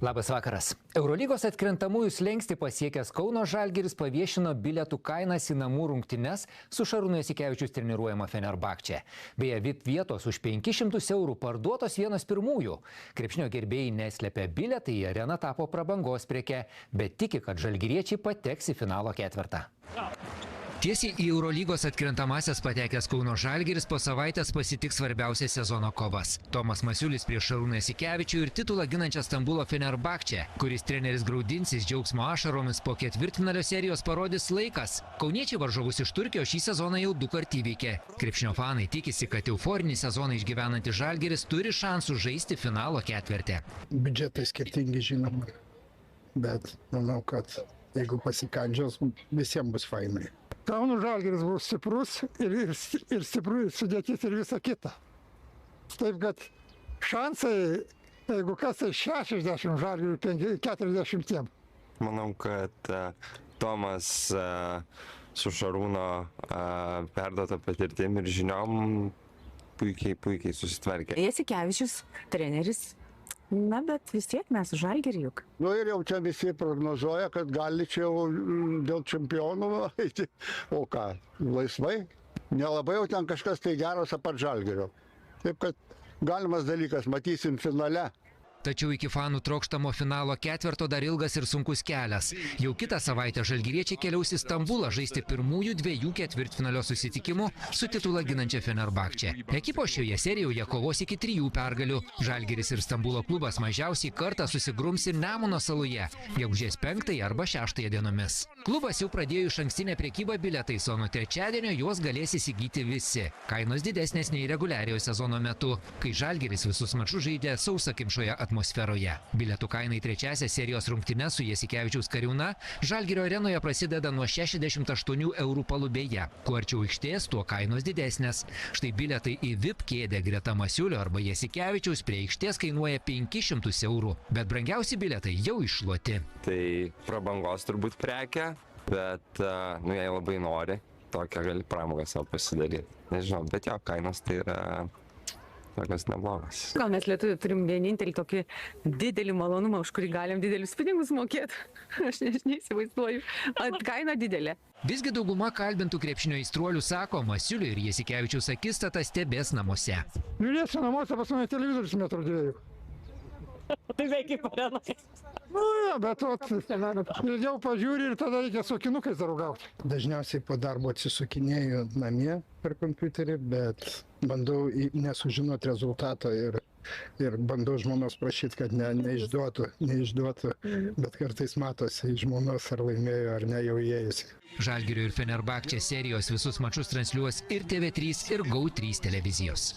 Labas vakaras. Eurolygos atkrintamųjų slenkstį pasiekęs Kauno Žalgiris paviešino bilietų kainas į namų rungtynes su Šarūno Jasikevičiaus treniruojama Fenerbahče. Beje, VIP vietos už 500 eurų parduotos vienos pirmųjų. Krepšinio gerbėjai neslėpė, bilietai į areną tapo prabangos preke, bet tiki, kad žalgiriečiai pateks į finalo ketvertą. Tiesiai į Eurolygos atkrintamasias patekęs Kauno Žalgiris po savaitės pasitiks svarbiausias sezono kovas. Tomas Masiulis prieš Šarūną Jasikevičių ir titulą ginančią Stambulo Fenerbahče, kuris treneris graudinsis džiaugsmo ašaromis po ketvirtfinalio serijos parodys laikas. Kauniečiai varžovus iš Turkijos šį sezoną jau 2 kart įveikė. Krepšinio fanai tikisi, kad euforinį sezoną išgyvenantis Žalgiris turi šansų žaisti finalo ketvirtį. Biudžetai skirtingi, žinoma, bet manau, kad jeigu pasikandžios, visiems bus fainai. Kauno Žalgiris bus stiprus ir stiprus sudėtis ir visa kita. Taip kad šansai, jeigu kas, tai 60 Žalgiriui 40. Manau, kad Tomas su Šarūno perduota patirtim ir žiniom puikiai susitvarkė. Jasikevičius, treneris. Na, bet vis tiek mes Žalgirį juk. Ir jau čia visi prognozuoja, kad gali čia jau dėl čempionų eiti. O ką, laisvai? Nelabai jau ten kažkas tai geras apart Žalgirio. Taip kad galimas dalykas, matysim finale. Tačiau iki fanų trokštamo finalo ketverto dar ilgas ir sunkus kelias. Jau kitą savaitę žalgiriečiai keliaus į Stambulą žaisti pirmųjų 2 ketvirtfinalio susitikimų su titulą ginančia Fenerbahče. Ekipos šioje serijoje kovos iki 3 pergalių. Žalgiris ir Stambulo klubas mažiausiai kartą susigrums ir Nemuno saloje, gegužės 5 arba 6 dienomis. Klubas jau pradėjo išankstinę prekybą bilietais, o nuo trečiadienio juos galės įsigyti visi. Kainos didesnės nei reguliariojo sezono metu, kai Žalgiris visus mačus žaidė sausakimšoje atmosferoje. Bilietų kaina į trečiąsias serijos rungtynes su Jasikevičiaus Kariūna Žalgirio arenoje prasideda nuo 68 eurų palubėje. Kuo arčiau aikštės, tuo kainos didesnės. Štai bilietai į VIP kėdę greta Masiulio arba Jasikevičiaus prie aikštės kainuoja 500 eurų, bet brangiausi bilietai jau iššluoti. Tai prabangos turbūt prekė, bet jei labai nori, tokią gali pramogą savo pasidaryti. Nežinau, bet jo kainos tai yra tokios neblogas. Gal mes lietuviai turim vienintelį tokį didelį malonumą, už kurį galim didelius pinigus mokėti. Aš neįsivaizduoju. Kaina didelė. Visgi dauguma kalbintų krepšinio aistruolių sako, Masiulio ir Jasikevičiaus akistata stebės namuose. Žiūrėsiu namuose, pas mane televizorius metrų 2. Tai veikia parenai. Nu, ja, bet ilgiau pažiūri ir tada reikia su akinukais draugauti. Dažniausiai po darbo atsisukinėju namie per kompiuterį, bet bandau nesužinoti rezultato ir bandau žmonos prašyti, kad neišduotų, bet kartais matosi iš žmonos, ar laimėjo, ar ne, jau įėjusi. Žalgirio ir Fenerbahče serijos visus mačus transliuos ir TV3 ir GO3 televizijos.